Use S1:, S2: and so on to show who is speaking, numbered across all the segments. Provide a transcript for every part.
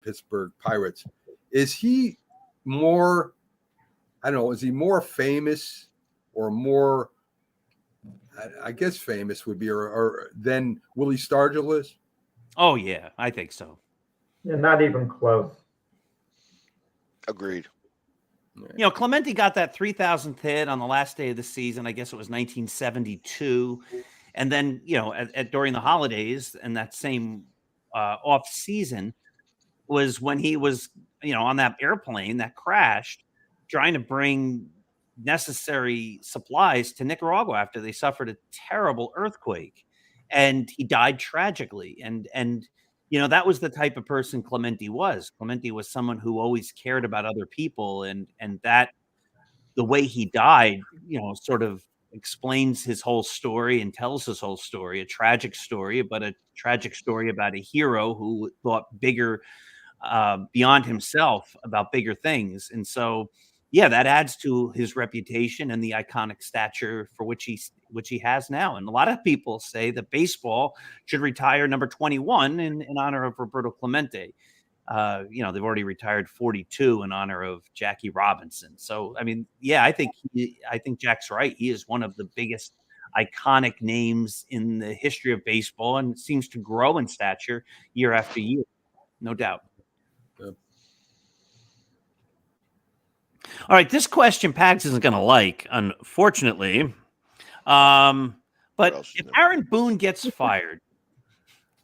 S1: Pittsburgh Pirates. Is he more, I don't know, is he more famous or more, I guess famous would be, or than Willie Stargell is?
S2: Oh, yeah, I think so.
S3: Yeah, not even close.
S4: Agreed.
S2: Clemente got that 3,000th hit on the last day of the season. I guess it was 1972. And then, during the holidays and that same off season was when he was, on that airplane that crashed, trying to bring necessary supplies to Nicaragua after they suffered a terrible earthquake. And he died tragically. And that was the type of person Clemente was. Clemente was someone who always cared about other people, and that the way he died, sort of explains his whole story and tells his whole story, a tragic story, but a tragic story about a hero who thought bigger, beyond himself, about bigger things. And so, yeah, that adds to his reputation and the iconic stature for which he has now. And a lot of people say that baseball should retire number 21 in honor of Roberto Clemente. They've already retired 42 in honor of Jackie Robinson. So, I mean, yeah, I think Jack's right. He is one of the biggest iconic names in the history of baseball, and seems to grow in stature year after year, no doubt. Yep. All right, this question Pags isn't going to like, unfortunately. But if Aaron Boone gets fired,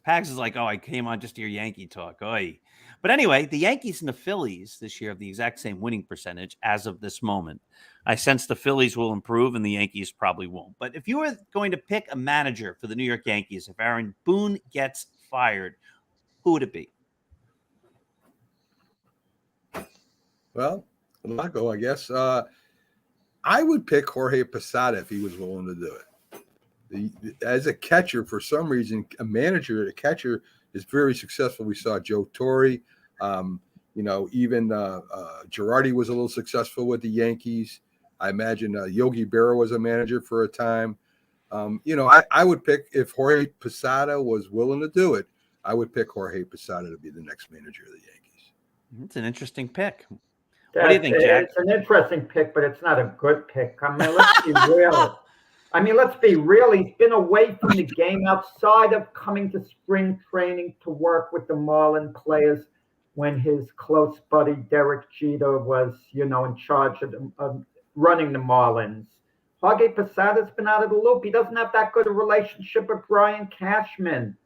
S2: Pags is like, oh, I came on just to hear Yankee talk. Oy. But anyway, the Yankees and the Phillies this year have the exact same winning percentage as of this moment. I sense the Phillies will improve and the Yankees probably won't. But if you were going to pick a manager for the New York Yankees, if Aaron Boone gets fired, who would it be?
S1: Well, Lago, I guess. I would pick Jorge Posada if he was willing to do it. As a catcher, for some reason, a catcher is very successful. We saw Joe Torre. Even Girardi was a little successful with the Yankees. I imagine Yogi Berra was a manager for a time. I would pick, if Jorge Posada was willing to do it, I would pick Jorge Posada to be the next manager of the Yankees.
S2: It's an interesting pick. What do you think, Jack?
S3: It's an interesting pick, but it's not a good pick. I mean, let's be real. Let's be real. He's been away from the game outside of coming to spring training to work with the Marlin players when his close buddy Derek Jeter was, in charge of running the Marlins. Jorge Posada's been out of the loop. He doesn't have that good a relationship with Brian Cashman.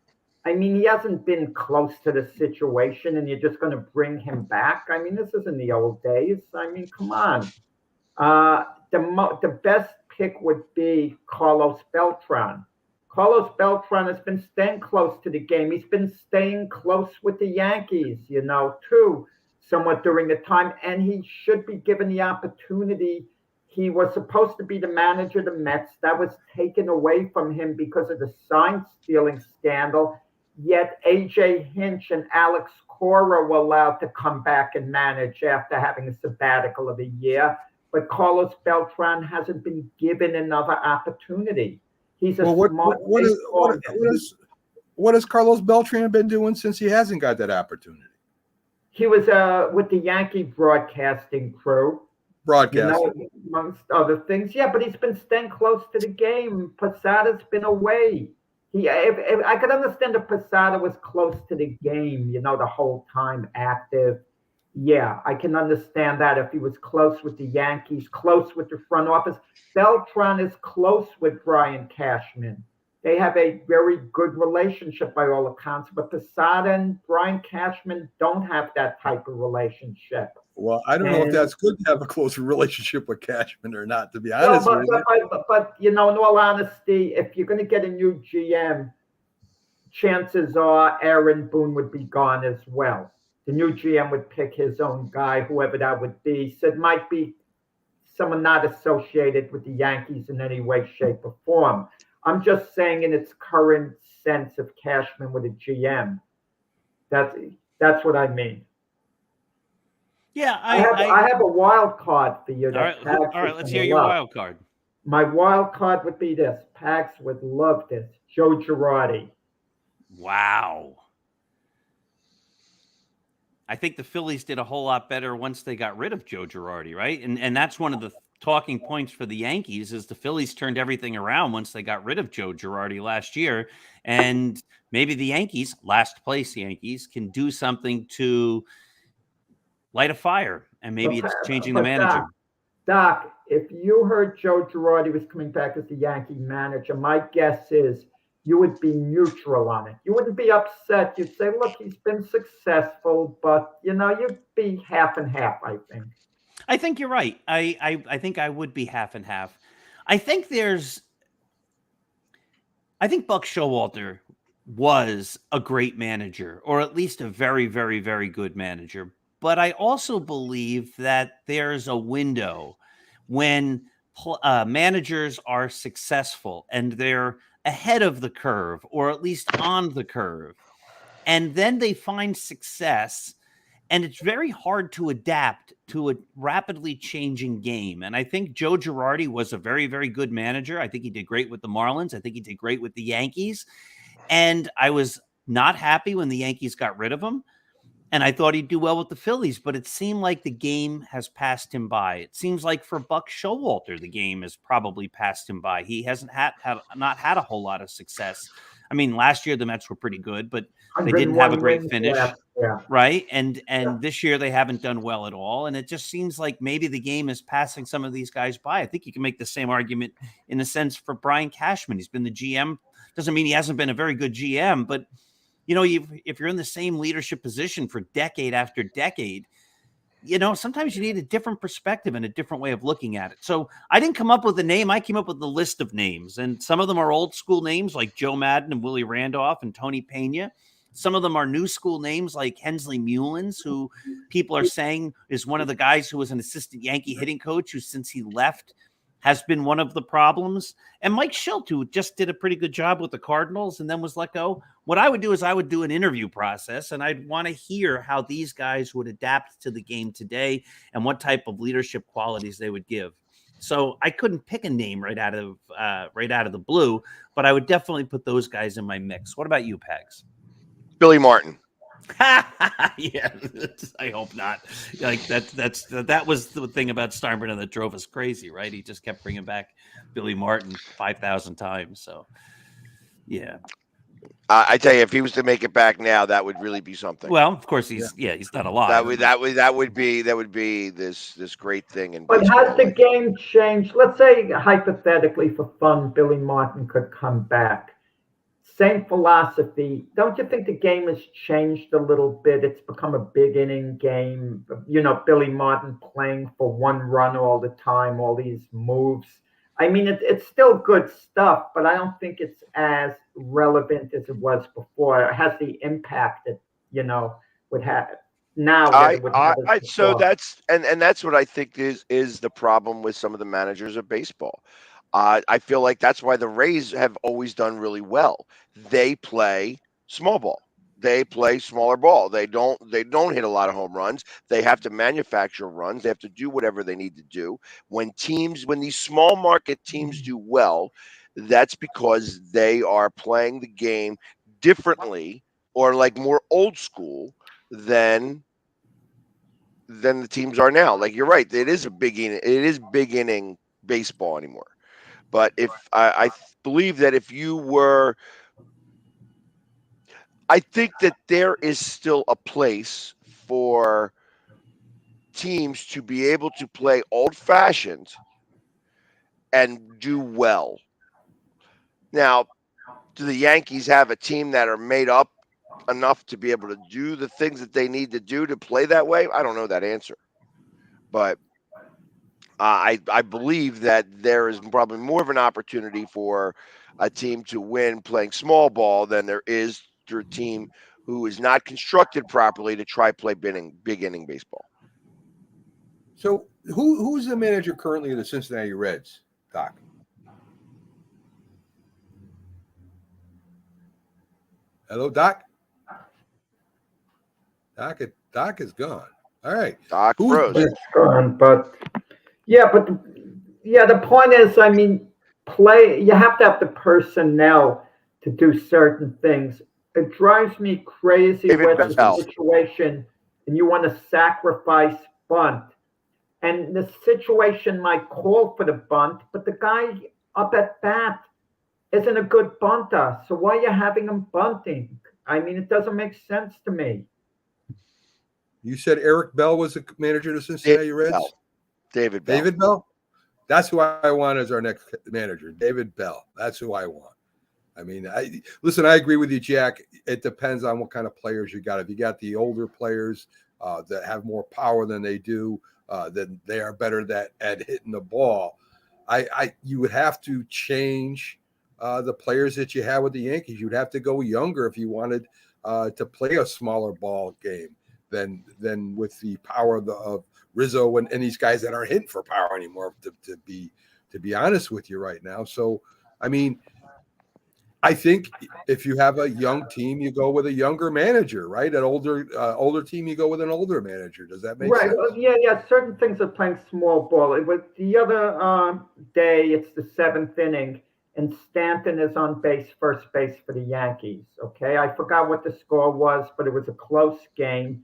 S3: He hasn't been close to the situation, and you're just going to bring him back? This isn't the old days. Come on. The best pick would be Carlos Beltran. Carlos Beltran has been staying close to the game. He's been staying close with the Yankees, too, somewhat during the time, and he should be given the opportunity. He was supposed to be the manager of the Mets. That was taken away from him because of the sign-stealing scandal. Yet A.J. Hinch and Alex Cora were allowed to come back and manage after having a sabbatical of a year. But Carlos Beltran hasn't been given another opportunity. He's a smart.
S1: What has Carlos Beltran been doing since he hasn't got that opportunity?
S3: He was with the Yankee broadcasting crew. Amongst other things. Yeah, but he's been staying close to the game. Posada's been away. If I could understand if Posada was close to the game, the whole time active. Yeah, I can understand that if he was close with the Yankees, close with the front office. Beltran is close with Brian Cashman. They have a very good relationship by all accounts, but Posada and Brian Cashman don't have that type of relationship.
S1: Well, I don't know if that's good to have a close relationship with Cashman or not, to be honest with you.
S3: But in all honesty, if you're going to get a new GM, chances are Aaron Boone would be gone as well. The new GM would pick his own guy, whoever that would be. So it might be someone not associated with the Yankees in any way, shape, or form. I'm just saying in its current sense of Cashman with a GM. That's what I mean.
S2: Yeah,
S3: I have a wild card for you.
S2: All right, let's hear your wild card.
S3: My wild card would be this. Pax would love this. Joe Girardi.
S2: Wow. I think the Phillies did a whole lot better once they got rid of Joe Girardi, right? And that's one of the talking points for the Yankees is the Phillies turned everything around once they got rid of Joe Girardi last year. And maybe the Yankees, last place Yankees, can do something to light a fire. And maybe it's changing the manager.
S3: Doc, if you heard Joe Girardi was coming back as the Yankee manager, my guess is you would be neutral on it. You wouldn't be upset. You'd say, look, he's been successful, but, you'd be half and half, I think.
S2: I think you're right. I think I would be half and half. I think Buck Showalter was a great manager, or at least a very, very, very good manager. But I also believe that there's a window when managers are successful and they're ahead of the curve, or at least on the curve, and then they find success, and it's very hard to adapt to a rapidly changing game. And I think Joe Girardi was a very, very good manager. I think he did great with the Marlins. I think he did great with the Yankees. And I was not happy when the Yankees got rid of him. And I thought he'd do well with the Phillies, but it seemed like the game has passed him by. It seems like for Buck Showalter, the game has probably passed him by. He hasn't not had a whole lot of success. I mean, last year the Mets were pretty good, but they didn't have a great finish, right? And this year they haven't done well at all. And it just seems like maybe the game is passing some of these guys by. I think you can make the same argument in a sense for Brian Cashman. He's been the GM. Doesn't mean he hasn't been a very good GM, but if you're in the same leadership position for decade after decade, sometimes you need a different perspective and a different way of looking at it. So I didn't come up with a name. I came up with a list of names, and some of them are old school names like Joe Madden and Willie Randolph and Tony Pena. Some of them are new school names like Hensley Mullins, who people are saying is one of the guys who was an assistant Yankee hitting coach who, since he left, has been one of the problems. And Mike Shildt, who just did a pretty good job with the Cardinals and then was let go. What I would do is I would do an interview process, and I'd want to hear how these guys would adapt to the game today and what type of leadership qualities they would give. So I couldn't pick a name right out of the blue, but I would definitely put those guys in my mix. What about you, Pegs?
S4: Billy Martin.
S2: Yeah, I hope not. Like that was the thing about Steinbrenner that drove us crazy, right? He just kept bringing back Billy Martin 5,000 times. So, yeah.
S4: I tell you, if he was to make it back now, that would really be something.
S2: Well, of course he's not alive.
S4: That would be this great thing.
S3: But has the game changed? Let's say hypothetically, for fun, Billy Martin could come back. Same philosophy. Don't you think the game has changed a little bit? It's become a big inning game. Billy Martin playing for one run all the time, all these moves. I mean, it's still good stuff, but I don't think it's as relevant as it was before. It has the impact that, would have now.
S4: So that's what I think is the problem with some of the managers of baseball. I feel like that's why the Rays have always done really well. They play small ball. They play smaller ball. They don't hit a lot of home runs. They have to manufacture runs. They have to do whatever they need to do. When these small market teams do well, that's because they are playing the game differently or like more old school than the teams are now. Like, you're right. It is big inning baseball anymore. But if I believe that if you were, I think that there is still a place for teams to be able to play old-fashioned and do well. Now, do the Yankees have a team that are made up enough to be able to do the things that they need to do to play that way? I don't know that answer. But I believe that there is probably more of an opportunity for a team to win playing small ball than there is for a team who is not constructed properly to try play big inning baseball.
S1: So who's the manager currently of the Cincinnati Reds, Doc? Hello, Doc? Doc is gone. All right.
S4: Doc Rose.
S3: It's gone, but the point is, I mean, you have to have the personnel to do certain things. It drives me crazy with the situation and you want to sacrifice bunt. And the situation might call for the bunt, but the guy up at bat isn't a good bunter. So why are you having him bunting? I mean, it doesn't make sense to me.
S1: You said Eric Bell was the manager of the Cincinnati Reds?
S4: Bell. David Bell.
S1: David Bell? That's who I want as our next manager. David Bell. That's who I want. I mean, I agree with you, Jack. It depends on what kind of players you got. If you got the older players that have more power than they do, then they are better at hitting the ball. You would have to change the players that you have with the Yankees. You'd have to go younger if you wanted to play a smaller ball game than with the power of Rizzo and these guys that aren't hitting for power anymore. To be honest with you right now, so I mean, I think if you have a young team, you go with a younger manager, right? An older team, you go with an older manager. Does that make sense?
S3: Well, yeah. Certain things are playing small ball. It was the other day. It's the 7th inning, and Stanton is on first base for the Yankees. Okay, I forgot what the score was, but it was a close game,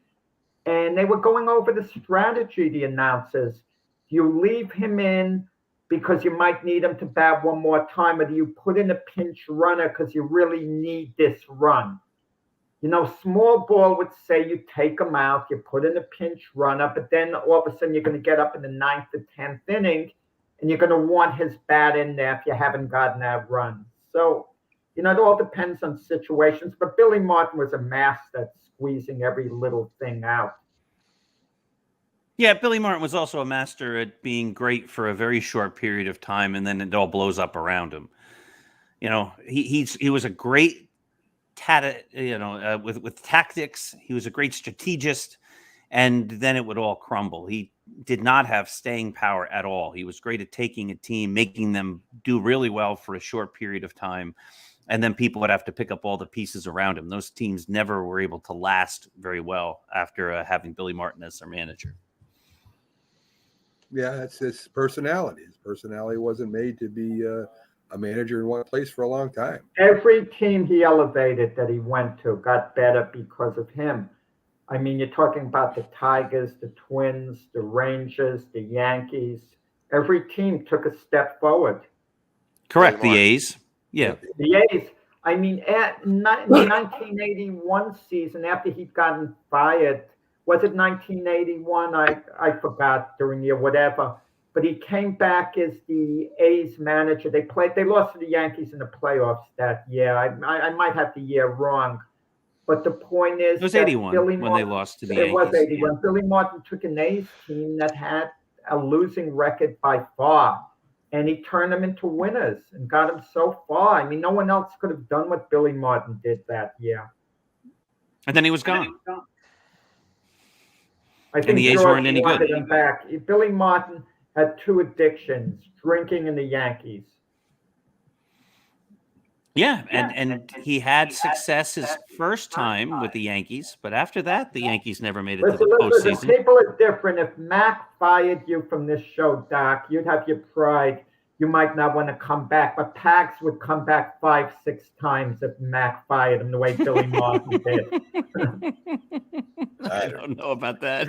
S3: and they were going over the strategy. The announcers, do you leave him in because you might need him to bat one more time, or do you put in a pinch runner because you really need this run? You know, small ball would say you take him out, you put in a pinch runner, but then all of a sudden you're going to get up in the 9th or 10th inning, and you're going to want his bat in there if you haven't gotten that run. So, you know, it all depends on situations, but Billy Martin was a master at squeezing every little thing out.
S2: Yeah, Billy Martin was also a master at being great for a very short period of time, and then it all blows up around him. You know, he was a great with tactics. He was a great strategist, and then it would all crumble. He did not have staying power at all. He was great at taking a team, making them do really well for a short period of time, and then people would have to pick up all the pieces around him. Those teams never were able to last very well after having Billy Martin as their manager.
S1: Yeah, it's his personality. His personality wasn't made to be a manager in one place for a long time.
S3: Every team he elevated that he went to got better because of him. I mean, you're talking about the Tigers, the Twins, the Rangers, the Yankees. Every team took a step forward.
S2: Correct. The A's. Yeah.
S3: The A's. I mean, at the 1981 season, after he'd gotten fired, was it 1981? I forgot during the year, whatever. But he came back as the A's manager. They lost to the Yankees in the playoffs that year. I might have the year wrong. But the point is,
S2: it was 81 when they lost to the Yankees.
S3: It was 81. Yeah. Billy Martin took an A's team that had a losing record by far, and he turned them into winners and got them so far. I mean, no one else could have done what Billy Martin did that year.
S2: And then he was gone.
S3: I think
S2: the A's weren't any good.
S3: Him back. Billy Martin had 2 addictions: drinking and the Yankees.
S2: Yeah, and he had success his first time with the Yankees, but after that, the Yankees never made it to the postseason.
S3: People are different. If Mac fired you from this show, Doc, you'd have your pride. You might not want to come back, but Pax would come back 5-6 times if Mac fired him the way Billy Martin did.
S2: I don't know about that.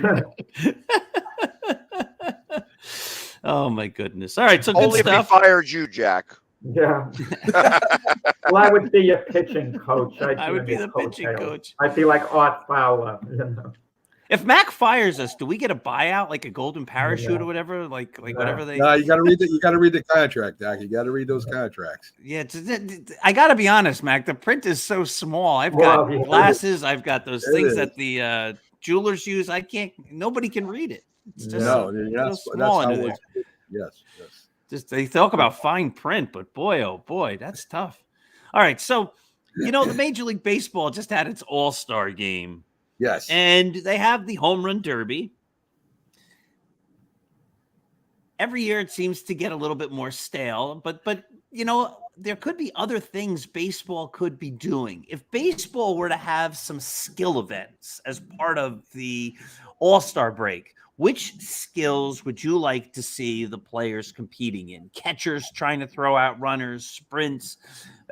S2: Oh my goodness! All right, so good
S4: Only
S2: stuff.
S4: If he fired you, Jack.
S3: Yeah. Well, I would be a pitching coach.
S2: I would be the pitching coach.
S3: I'd be like Art Fowler. You know?
S2: If Mac fires us, do we get a buyout, like a golden parachute or whatever? Like whatever they.
S1: No, you got to read the contract, Doc. You got to read those contracts.
S2: Yeah, I got to be honest, Mac. The print is so small. I've got glasses. I've got those things that the jewelers use. Nobody can read it. It's just
S1: so small
S2: under there.
S1: Yes.
S2: Just they talk about fine print, but boy, oh boy, that's tough. All right, so the Major League Baseball just had its All-Star game.
S1: Yes.
S2: And they have the Home Run Derby. Every year it seems to get a little bit more stale, but there could be other things baseball could be doing. If baseball were to have some skill events as part of the All-Star break, which skills would you like to see the players competing in? Catchers trying to throw out runners, sprints,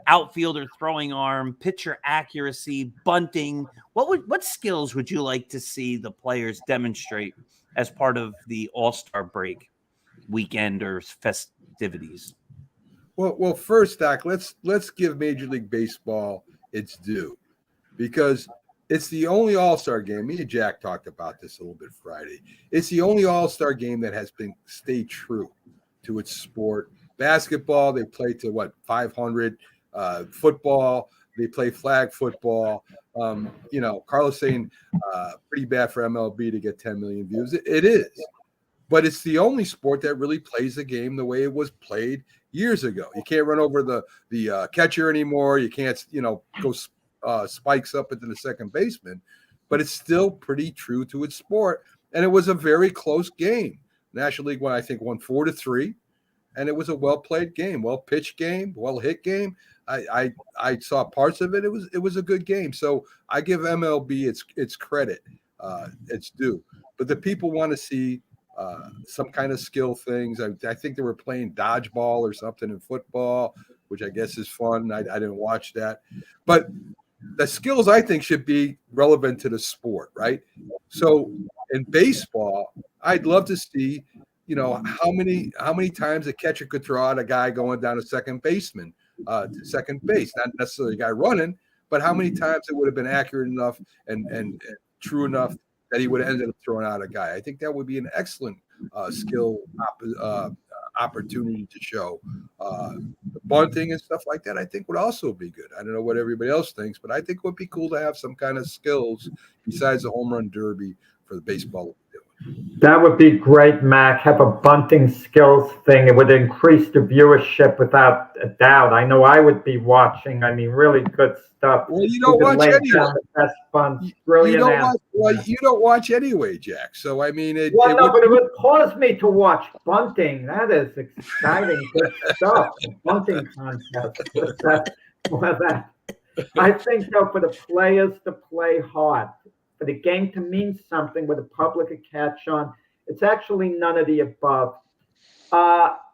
S2: outfielder throwing arm, pitcher accuracy, bunting. What skills would you like to see the players demonstrate as part of the All-Star break weekend or festivities?
S1: Well, first, Doc, let's give Major League Baseball its due, because it's the only All-Star game. Me and Jack talked about this a little bit Friday. It's the only All-Star game that has been stayed true to its sport. Basketball, they play to 500. Football, they play flag football. Carlos saying pretty bad for MLB to get 10 million views. It is, but it's the only sport that really plays the game the way it was played years ago. You can't run over the catcher anymore. You can't go spikes up into the second baseman, but it's still pretty true to its sport. And it was a very close game. National League I think won 4-3, and it was a well played game, well pitched game, well hit game. I saw parts of it. It was a good game. So I give MLB its credit, its due. But the people want to see some kind of skill things. I think they were playing dodgeball or something in football, which I guess is fun. I didn't watch that, but the skills I think should be relevant to the sport, right? So in baseball, I'd love to see, how many times a catcher could throw out a guy going down to second baseman, to second base, not necessarily a guy running, but how many times it would have been accurate enough and true enough that he would have ended up throwing out a guy. I think that would be an excellent skill opportunity to show. Bunting and stuff like that, I think, would also be good. I don't know what everybody else thinks, but I think it would be cool to have some kind of skills besides the home run derby for the baseball.
S3: That would be great, Mac. Have a bunting skills thing. It would increase the viewership without a doubt. I know I would be watching. I mean, really good stuff.
S1: Well, you don't watch anyway.
S3: The best bunts. Brilliant.
S1: You don't watch anyway, Jack. So I mean,
S3: but it would cause me to watch bunting. That is exciting, good stuff. The bunting contest. I think though, for the players to play hard, for the game to mean something with the public to catch on, it's actually none of the above.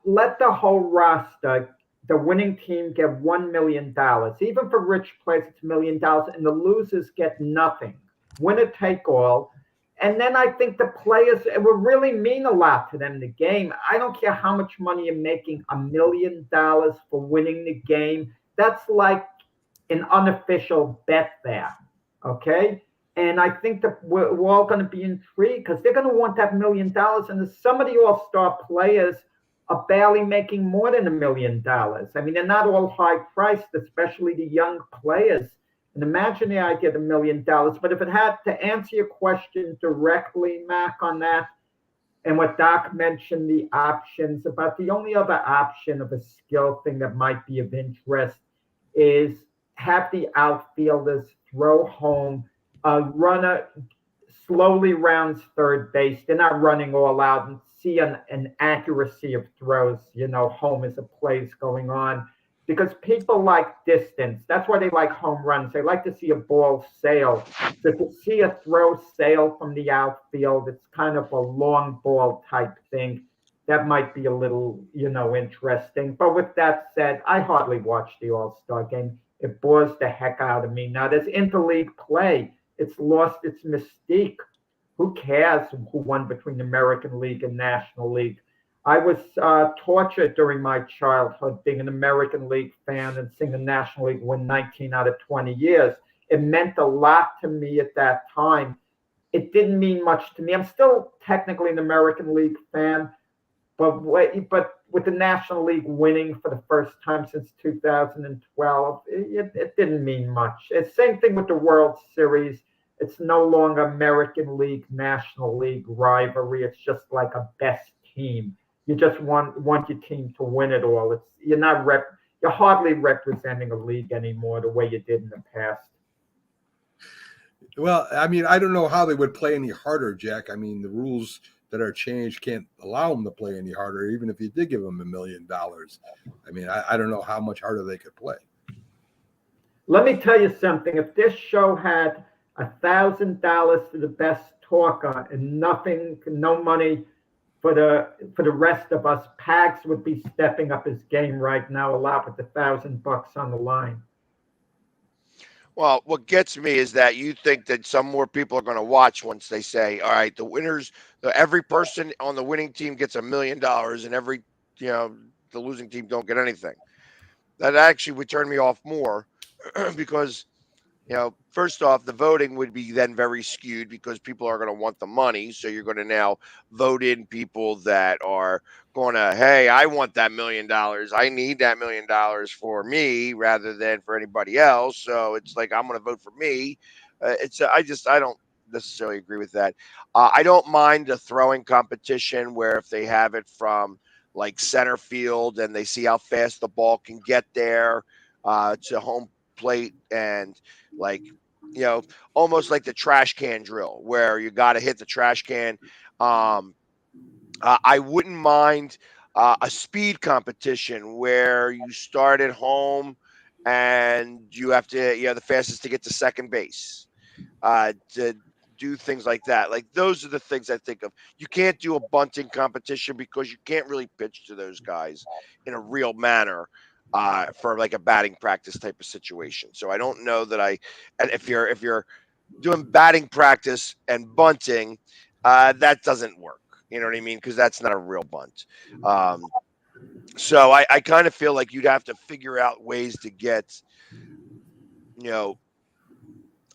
S3: Let the whole roster, the winning team, get $1 million. Even for rich players, it's $1 million, and the losers get nothing. Winner take all. And then I think the players, it will really mean a lot to them, the game. I don't care how much money you're making, $1 million for winning the game. That's like an unofficial bet there, okay? And I think that we're all going to be intrigued because they're going to want that $1 million. And some of the all-star players are barely making more than $1 million. I mean, they're not all high-priced, especially the young players. And imagine the idea of $1 million. But if it had to answer your question directly, Mac, on that, and what Doc mentioned, the options, about the only other option of a skill thing that might be of interest is have the outfielders throw home. A runner slowly rounds third base. They're not running all out, and see an accuracy of throws, home as a play's going on. Because people like distance. That's why they like home runs. They like to see a ball sail. So to see a throw sail from the outfield, it's kind of a long ball type thing. That might be a little, interesting. But with that said, I hardly watch the All-Star game. It bores the heck out of me. Now, there's interleague play. It's lost its mystique. Who cares who won between the American League and National League? I was tortured during my childhood being an American League fan and seeing the National League win 19 out of 20 years. It meant a lot to me at that time. It didn't mean much to me. I'm still technically an American League fan, but with the National League winning for the first time since 2012, it didn't mean much. It's same thing with the World Series. It's no longer American League, National League rivalry. It's just like a best team. You just want your team to win it all. You're hardly representing a league anymore the way you did in the past.
S1: Well, I mean, I don't know how they would play any harder, Jack. I mean, the rules that are changed can't allow them to play any harder, even if you did give them $1 million. I mean, I don't know how much harder they could play.
S3: Let me tell you something. If this show had $1,000 to the best talker and nothing, no money for the rest of us. Pags would be stepping up his game right now a lot with $1,000 on the line.
S4: Well, what gets me is that you think that some more people are going to watch once they say, all right, the winners, every person on the winning team gets $1 million and every, the losing team don't get anything. That actually would turn me off more because, first off, the voting would be then very skewed because people are going to want the money. So you're going to now vote in people that are going to, hey, I want that $1 million. I need that $1 million for me rather than for anybody else. So it's like, I'm going to vote for me. I don't necessarily agree with that. I don't mind a throwing competition where if they have it from like center field and they see how fast the ball can get there to home plate and like, almost like the trash can drill where you got to hit the trash can. I wouldn't mind a speed competition where you start at home and you have the fastest to get to second base, to do things like that. Like those are the things I think of. You can't do a bunting competition because you can't really pitch to those guys in a real manner. For like a batting practice type of situation. So I don't know that and if you're doing batting practice and bunting, that doesn't work. You know what I mean? Because that's not a real bunt. So I kind of feel like you'd have to figure out ways to get,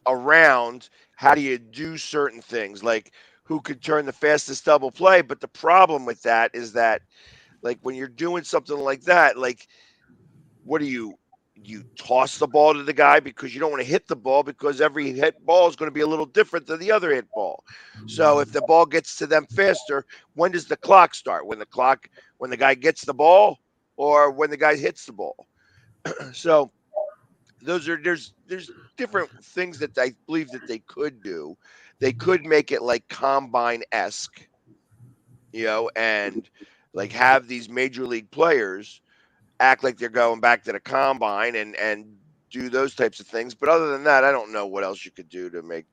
S4: around how do you do certain things, like who could turn the fastest double play. But the problem with that is that, like, when you're doing something like that, like, what do you toss the ball to the guy because you don't want to hit the ball because every hit ball is going to be a little different than the other hit ball. So if the ball gets to them faster, when does the clock start? When the guy gets the ball or when the guy hits the ball? So there's different things that I believe that they could do. They could make it like combine-esque, and like have these major league players act like they're going back to the combine and do those types of things. But other than that, I don't know what else you could do to make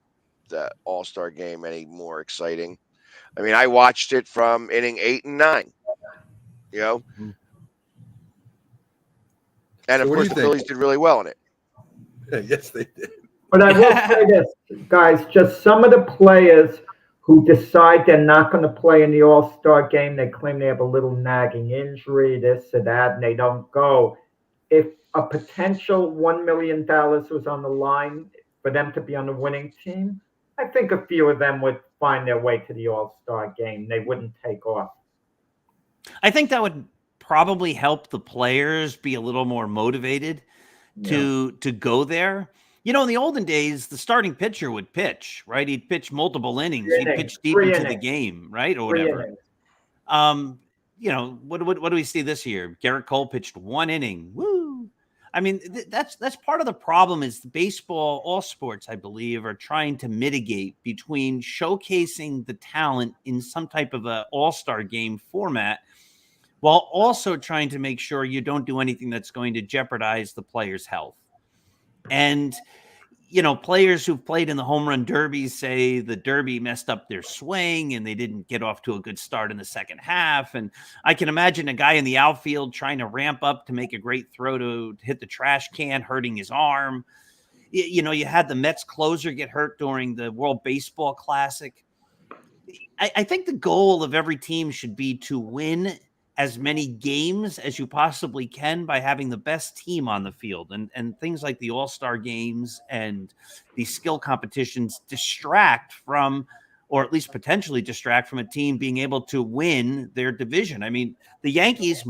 S4: the All-Star game any more exciting. I mean, I watched it from inning 8 and 9, And of course, the Phillies did really well in it.
S1: Yes, they did.
S3: But I will say this, guys, just some of the players who decide they're not going to play in the All-Star game, they claim they have a little nagging injury, this or that, and they don't go. If a potential $1 million was on the line for them to be on the winning team, I think a few of them would find their way to the All-Star game. They wouldn't take off.
S2: I think that would probably help the players be a little more motivated to go there. In the olden days, the starting pitcher would pitch, right? He'd pitch multiple innings. He'd pitch deep into the game, right? Or whatever. What do we see this year? Garrett Cole pitched 1 inning. Woo! I mean, that's part of the problem is baseball, all sports, I believe, are trying to mitigate between showcasing the talent in some type of a all-star game format while also trying to make sure you don't do anything that's going to jeopardize the player's health. And, players who've played in the home run derby say the derby messed up their swing and they didn't get off to a good start in the second half. And I can imagine a guy in the outfield trying to ramp up to make a great throw to hit the trash can, hurting his arm. You had the Mets closer get hurt during the World Baseball Classic. I think the goal of every team should be to win as many games as you possibly can by having the best team on the field, and things like the All-Star games and these skill competitions distract from, or at least potentially distract from, a team being able to win their division. I mean, the Yankees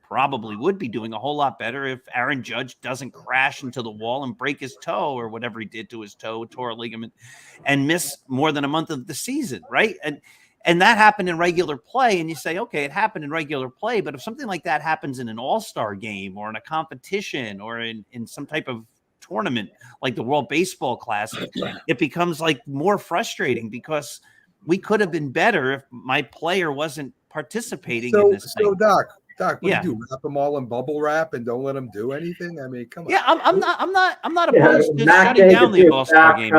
S2: probably would be doing a whole lot better if Aaron Judge doesn't crash into the wall and break his toe or whatever he did to his toe, tore a ligament, and miss more than a month of the season, right? And that happened in regular play, and you say, okay, it happened in regular play, but if something like that happens in an all-star game or in a competition or in some type of tournament like the World Baseball Classic, it becomes like more frustrating because we could have been better if my player wasn't participating in this thing.
S1: So Doc, what do you do? Wrap them all in bubble wrap and don't let them do anything? I mean, come on.
S2: Yeah, I'm not opposed to shutting down the All-Star game.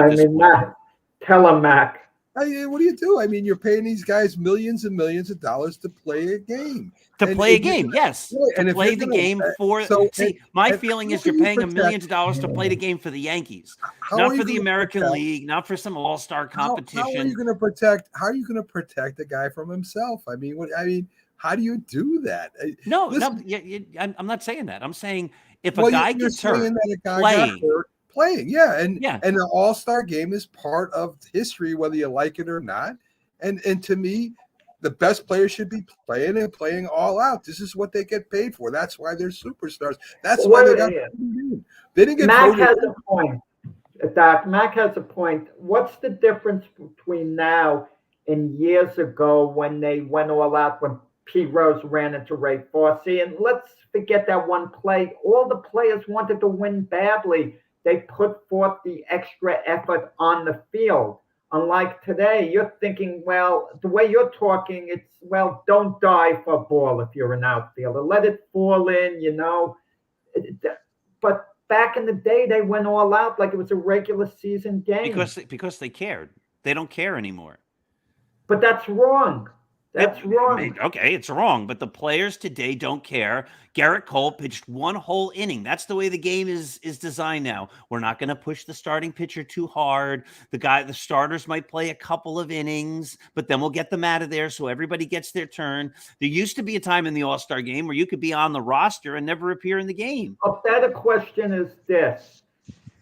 S3: Tell him, Mac.
S1: What do you do? I mean, you're paying these guys millions and millions of dollars to play a game.
S2: To
S1: And
S2: play a
S1: if you're
S2: game,
S1: gonna-
S2: yes.
S1: Right, and
S2: To
S1: if
S2: play
S1: you're
S2: the
S1: gonna-
S2: game for
S1: so-
S2: see, my
S1: and
S2: feeling
S1: how
S2: is you're
S1: can you
S2: paying $1 million
S1: protect-
S2: to play the game for the Yankees,
S1: How
S2: not
S1: are you
S2: for the
S1: gonna
S2: American
S1: protect-
S2: League, not for some all-star
S1: How are
S2: competition.
S1: you going to protect? How are you going to protect a guy from himself? I mean, how do you do that?
S2: No,
S1: Listen,
S2: I'm not saying that. I'm saying if
S1: well,
S2: a guy
S1: you're
S2: gets
S1: saying
S2: hurt
S1: that a guy
S2: playing,
S1: got hurt playing, yeah, and
S2: Yeah.
S1: and the All-Star game is part of history, whether you like it or not. And to me, the best players should be playing and playing all out. This is what they get paid for. That's why they're superstars. That's why they got. They didn't get
S3: Mac
S1: voted.
S3: has a point. Doc, Mac has a point. What's the difference between now and years ago when they went all out when Pete Rose ran into Ray Fosse? And let's forget that one play. All the players wanted to win badly. They put forth the extra effort on the field. Unlike today, you're thinking, well, the way you're talking, it's, well, don't die for a ball if you're an outfielder. Let it fall in, But back in the day, they went all out like it was a regular season game.
S2: because they cared. They don't care anymore.
S3: But that's wrong. That's wrong.
S2: Okay, it's wrong, but the players today don't care. Garrett Cole pitched one whole inning. That's the way the game is designed now. We're not going to push the starting pitcher too hard. The starters might play a couple of innings, but then we'll get them out of there so everybody gets their turn. There used to be a time in the All-Star game where you could be on the roster and never appear in the game.
S3: A better question is this.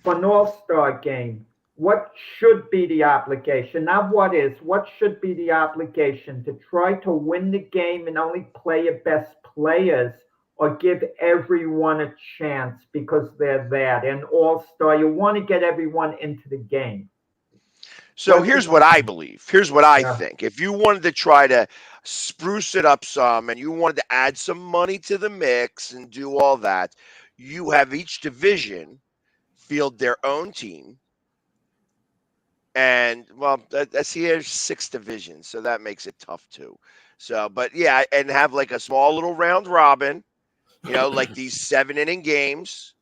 S3: For an All-Star game, what should be the obligation? Not what should be the obligation to try to win the game and only play your best players, or give everyone a chance because they're that? And All-Star, you want to get everyone into the game.
S4: So here's what I believe. Here's what I
S3: Yeah.
S4: think. If you wanted to try to spruce it up some and you wanted to add some money to the mix and do all that, you have each division field their own team. And well, that's here's 6 divisions, so that makes it tough too. So, but yeah, and have like a small little round robin, like these 7-inning games,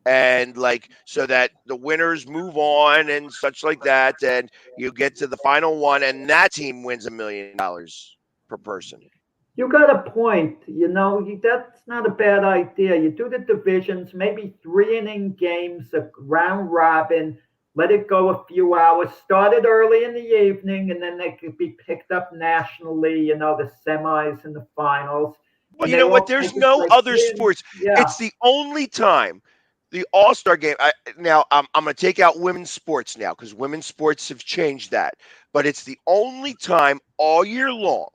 S4: and like so that the winners move on and such like that, and you get to the final one, and that team wins $1 million per person.
S3: You got a point. That's not a bad idea. You do the divisions, maybe 3-inning games, a round robin. Let it go a few hours. Started early in the evening, and then they could be picked up nationally, the semis and the finals.
S4: Well, you know what? There's no other sports.
S3: Yeah.
S4: It's the only time the All-Star game. Now, I'm going to take out women's sports now because women's sports have changed that. But it's the only time all year long,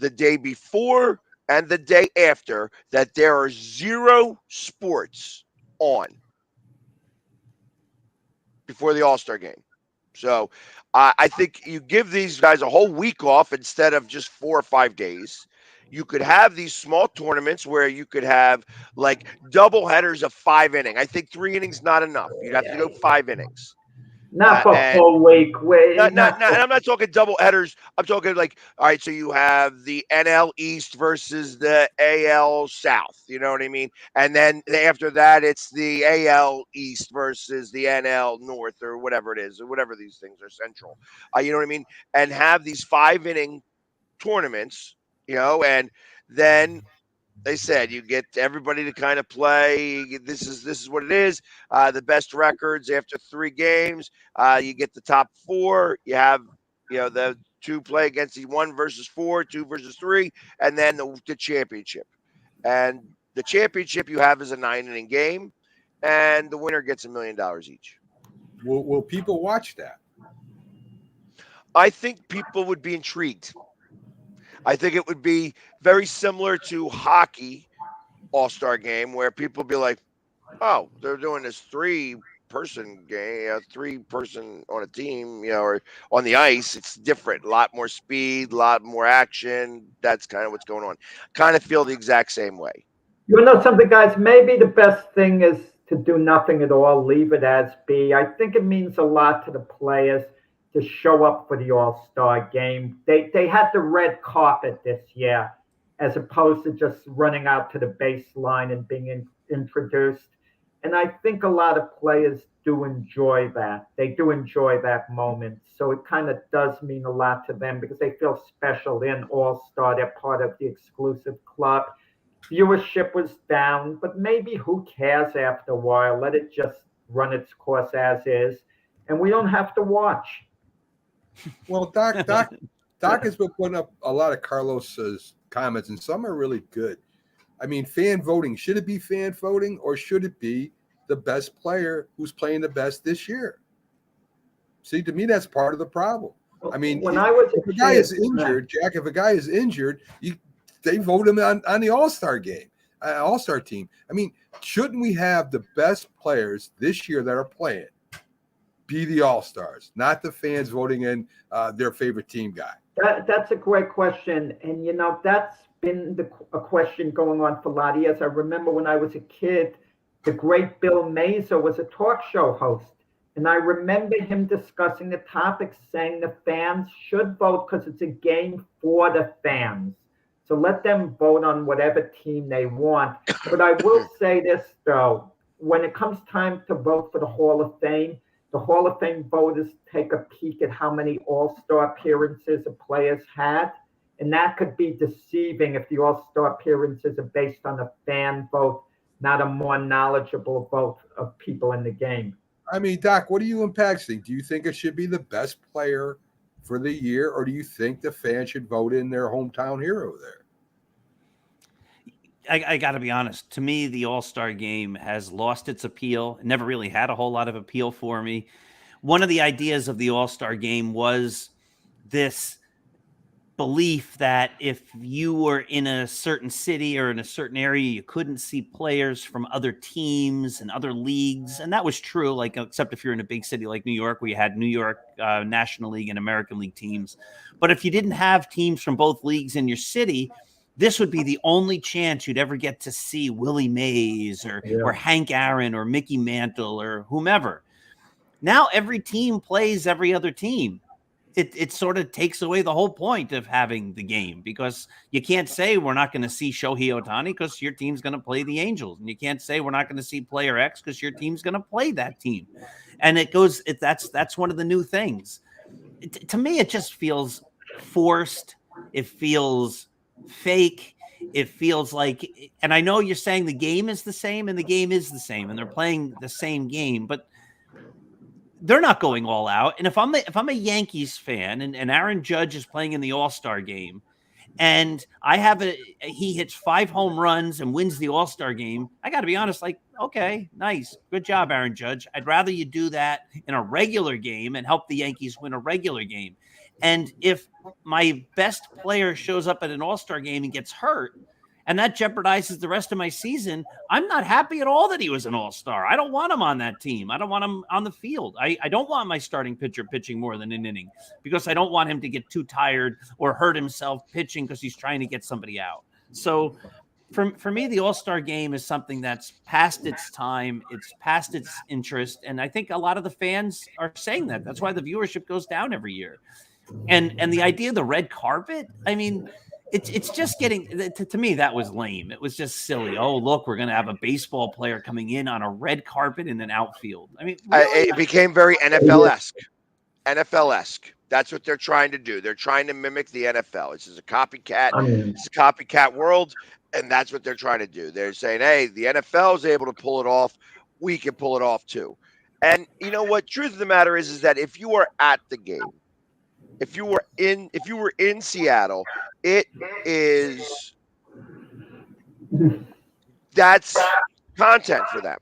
S4: the day before and the day after, that there are 0 sports on before the All-Star game. So I think you give these guys a whole week off instead of just 4 or 5 days. You could have these small tournaments where you could have like double headers of 5 innings. I think 3 innings not enough. You'd have to go 5 innings.
S3: Not for a full week.
S4: And I'm not talking double headers. I'm talking like, all right, so you have the NL East versus the AL South. You know what I mean? And then after that, it's the AL East versus the NL North or whatever it is, or whatever these things are, Central. You know what I mean? And have these 5-inning tournaments, and then they said you get everybody to kind of play. This is what it is. The best records after 3 games. You get the top 4. You have the 2 play against the 1 versus 4, 2 versus 3, and then the championship. And the championship you have is a 9-inning game, and the winner gets $1 million each.
S1: Will people watch that?
S4: I think people would be intrigued. I think it would be very similar to hockey All-Star game where people be like, oh, they're doing this 3-person game, 3-person on a team, or on the ice. It's different. A lot more speed, a lot more action. That's kind of what's going on. Kind of feel the exact same way.
S3: You know something, guys? Maybe the best thing is to do nothing at all, leave it as be. I think it means a lot to the players to show up for the All-Star game. They had the red carpet this year, as opposed to just running out to the baseline and being introduced. And I think a lot of players do enjoy that. They do enjoy that moment. So it kind of does mean a lot to them because they feel special. They're an all-star. They're part of the exclusive club. Viewership was down, but maybe who cares after a while? Let it just run its course as is, and we don't have to watch.
S1: Well, Doc has been putting up a lot of Carlos's comments, and some are really good. I mean, fan voting, should it be fan voting or should it be the best player who's playing the best this year? See, to me, that's part of the problem. I mean,
S3: when I was
S1: if a guy is injured, Jack, if a guy is injured, they vote him on the All-Star game, All-Star team. I mean, shouldn't we have the best players this year that are playing be the All-Stars, not the fans voting in their favorite team guy?
S3: That's a great question. And, that's been a question going on for a lot of years. I remember when I was a kid, the great Bill Mazer was a talk show host. And I remember him discussing the topic, saying the fans should vote because it's a game for the fans. So let them vote on whatever team they want. But I will say this, though. When it comes time to vote for the Hall of Fame, the Hall of Fame voters take a peek at how many All-Star appearances a player's had. And that could be deceiving if the All-Star appearances are based on a fan vote, not a more knowledgeable vote of people in the game.
S1: I mean, Doc, what do you and Pags think? Do you think it should be the best player for the year, or do you think the fans should vote in their hometown hero there?
S2: I got to be honest. To me, the All-Star game has lost its appeal. It never really had a whole lot of appeal for me. One of the ideas of the All-Star game was this belief that if you were in a certain city or in a certain area, you couldn't see players from other teams and other leagues. And that was true, like, except if you're in a big city like New York, where you had New York National League and American League teams. But if you didn't have teams from both leagues in your city, this would be the only chance you'd ever get to see Willie Mays or Hank Aaron or Mickey Mantle or whomever. Now every team plays every other team. It sort of takes away the whole point of having the game, because you can't say we're not going to see Shohei Ohtani because your team's going to play the Angels. And you can't say we're not going to see player X because your team's going to play that team. And that's one of the new things. To me, it just feels forced. It feels fake. It feels like, and I know you're saying the game is the same, and the game is the same, and they're playing the same game, but they're not going all out. And if I'm a Yankees fan and Aaron Judge is playing in the All-Star game, and he hits 5 home runs and wins the All-Star game, I got to be honest, like, okay, nice, good job, Aaron Judge. I'd rather you do that in a regular game and help the Yankees win a regular game. And if my best player shows up at an All-Star game and gets hurt, and that jeopardizes the rest of my season, I'm not happy at all that he was an All-Star. I don't want him on that team. I don't want him on the field. I don't want my starting pitcher pitching more than an inning, because I don't want him to get too tired or hurt himself pitching because he's trying to get somebody out. So for me, the All-Star game is something that's past its time. It's past its interest. And I think a lot of the fans are saying that. That's why the viewership goes down every year. And the idea of the red carpet, I mean, it's just getting, to me, that was lame. It was just silly. Oh, look, we're going to have a baseball player coming in on a red carpet in an outfield. I mean, really?
S4: It became very NFL-esque. NFL-esque. That's what they're trying to do. They're trying to mimic the NFL. This is a copycat. It's a copycat world, and that's what they're trying to do. They're saying, hey, the NFL is able to pull it off. We can pull it off too. And you know what? Truth of the matter is that if you are at the game, if you were in Seattle, that's content for them.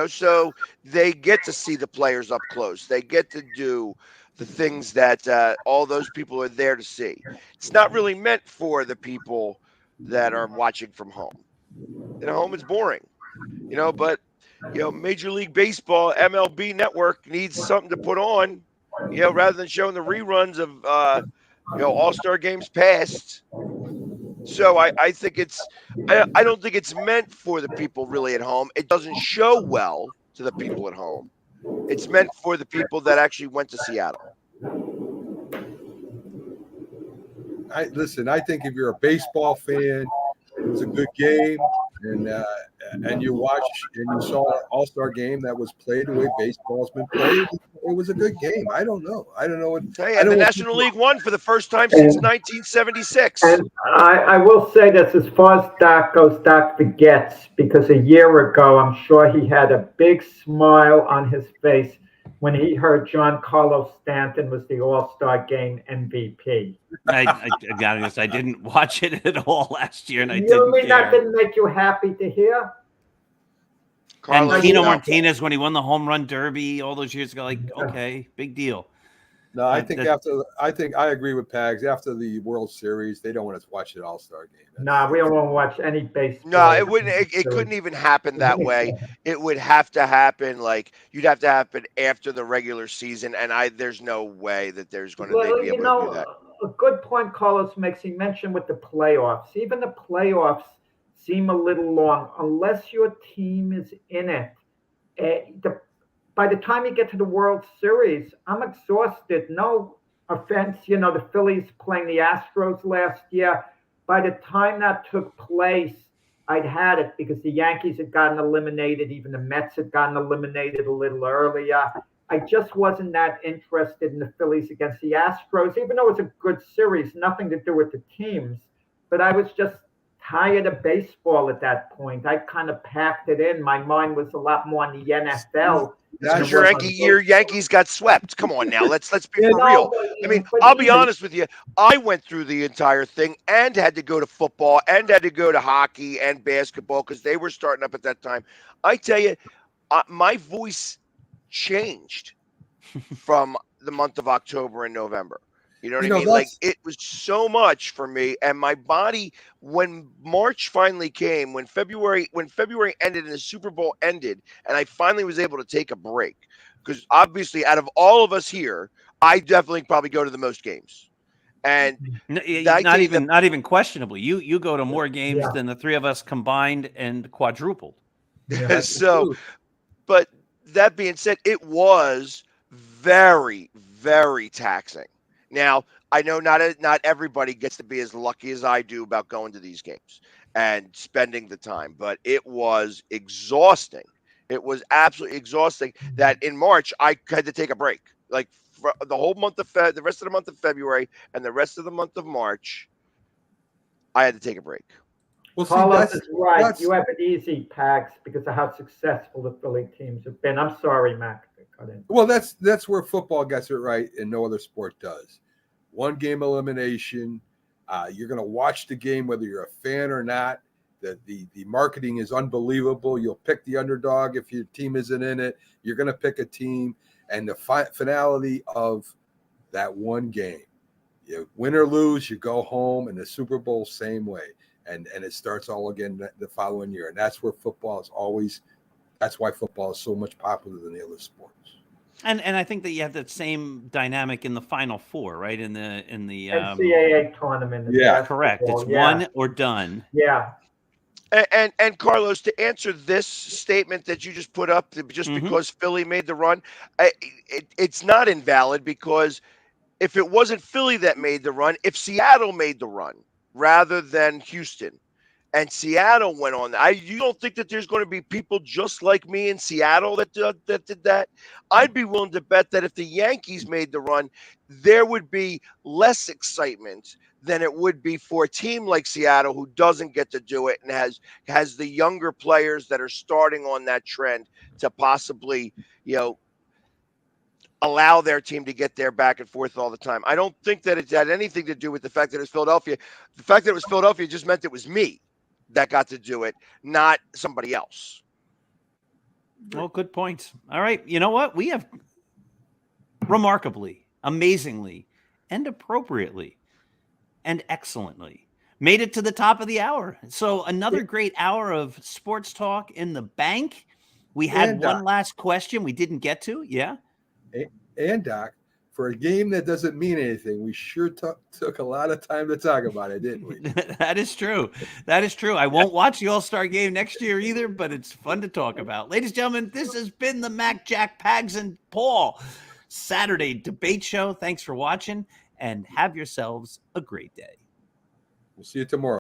S4: So they get to see the players up close. They get to do the things that all those people are there to see. It's not really meant for the people that are watching from home. Home is boring, but Major League Baseball, MLB Network needs something to put on. Rather than showing the reruns of, All-Star games past. So I think I don't think it's meant for the people really at home. It doesn't show well to the people at home. It's meant for the people that actually went to Seattle.
S1: I think if you're a baseball fan, it's a good game. And and you watch and you saw an all-star game that was played the way baseball's been played. It was a good game. I don't know what.
S4: Hey,
S1: I
S4: and the
S1: don't know
S4: National League won for the first time since 1976.
S3: And I will say this, as far as Doc goes, Doc forgets, because a year ago, I'm sure he had a big smile on his face when he heard Giancarlo Stanton was the All-Star Game MVP.
S2: I gotta guess I didn't watch it at all last year, and I
S3: You
S2: didn't
S3: mean that
S2: care.
S3: didn't make you happy to hear?
S2: And
S4: Carlos,
S2: Tino
S4: no.
S2: Martinez, when he won the home run derby all those years ago, like, okay, big deal.
S1: No, I think
S2: That-
S1: I agree with Pags. After the World Series, they don't want us to watch an All-Star game.
S3: Nah, we don't want to watch any baseball.
S4: No, it wouldn't. It couldn't even happen that way. It would have to happen like you'd have to happen after the regular season, and there's no way that there's going to
S3: Well,
S4: be able to do that.
S3: a good point Carlos makes. He mentioned with the playoffs. Even the playoffs seem a little long unless your team is in it. By the time you get to the World Series, I'm exhausted. No offense, the Phillies playing the Astros last year. By the time that took place, I'd had it because the Yankees had gotten eliminated. Even the Mets had gotten eliminated a little earlier. I just wasn't that interested in the Phillies against the Astros, even though it was a good series, nothing to do with the teams. But I was just tired of baseball at that point. I kind of packed it in. My mind was a lot more on the NFL.
S4: Because your Yankees got swept. Come on now, let's be
S3: Yeah,
S4: for
S3: no,
S4: real.
S3: but-
S4: I mean,
S3: but
S4: I'll be
S3: even-
S4: honest with you. I went through the entire thing and had to go to football and had to go to hockey and basketball because they were starting up at that time. I tell you, my voice changed from the month of October and November. You know what I mean? Like it was so much for me, and my body. When March finally came, when February ended and the Super Bowl ended, and I finally was able to take a break, because obviously, out of all of us here, I definitely probably go to the most games, and
S2: not even questionably. You go to more games than the three of us combined and quadrupled.
S3: Yeah.
S4: so. But that being said, it was very, very taxing. Now, I know not everybody gets to be as lucky as I do about going to these games and spending the time, but it was exhausting. It was absolutely exhausting that in March I had to take a break. Like for the whole month of the rest of the month of February and the rest of the month of March, I had to take a break.
S1: Well,
S3: Carlos is right. You have it easy, Pax, because of how successful the Philly teams have been. I'm sorry, Mac.
S1: Well, that's where football gets it right and no other sport does. One game elimination. You're going to watch the game whether you're a fan or not. The marketing is unbelievable. You'll pick the underdog if your team isn't in it. You're going to pick a team, and the finality of that one game, you win or lose, you go home, and the Super Bowl same way, and it starts all again the following year. And that's where football is always. That's why football is so much popular than the other sports.
S2: And I think that you have that same dynamic in the Final Four, right? In the
S3: NCAA tournament.
S1: Yeah,
S2: correct. It's one or done.
S3: Yeah.
S4: And Carlos, to answer this statement that you just put up, just because Philly made the run, it's not invalid, because if it wasn't Philly that made the run, if Seattle made the run rather than Houston, and Seattle went on, you don't think that there's going to be people just like me in Seattle that did that? I'd be willing to bet that if the Yankees made the run, there would be less excitement than it would be for a team like Seattle, who doesn't get to do it and has the younger players that are starting on that trend to possibly, allow their team to get there back and forth all the time. I don't think that it had anything to do with the fact that it's Philadelphia. The fact that it was Philadelphia just meant it was me that got to do it, not somebody else.
S2: Well, good points. All right. You know what? We have remarkably, amazingly, and appropriately and excellently made it to the top of the hour. So another great hour of sports talk in the bank. We had one last question we didn't get to. Yeah.
S1: And Doc, for a game that doesn't mean anything, we sure took a lot of time to talk about it, didn't we?
S2: That is true. That is true. I won't watch the All-Star game next year either, but it's fun to talk about. Ladies and gentlemen, this has been the Mac, Jack, Pags, and Paul Saturday debate show. Thanks for watching, and have yourselves a great day.
S1: We'll see you tomorrow.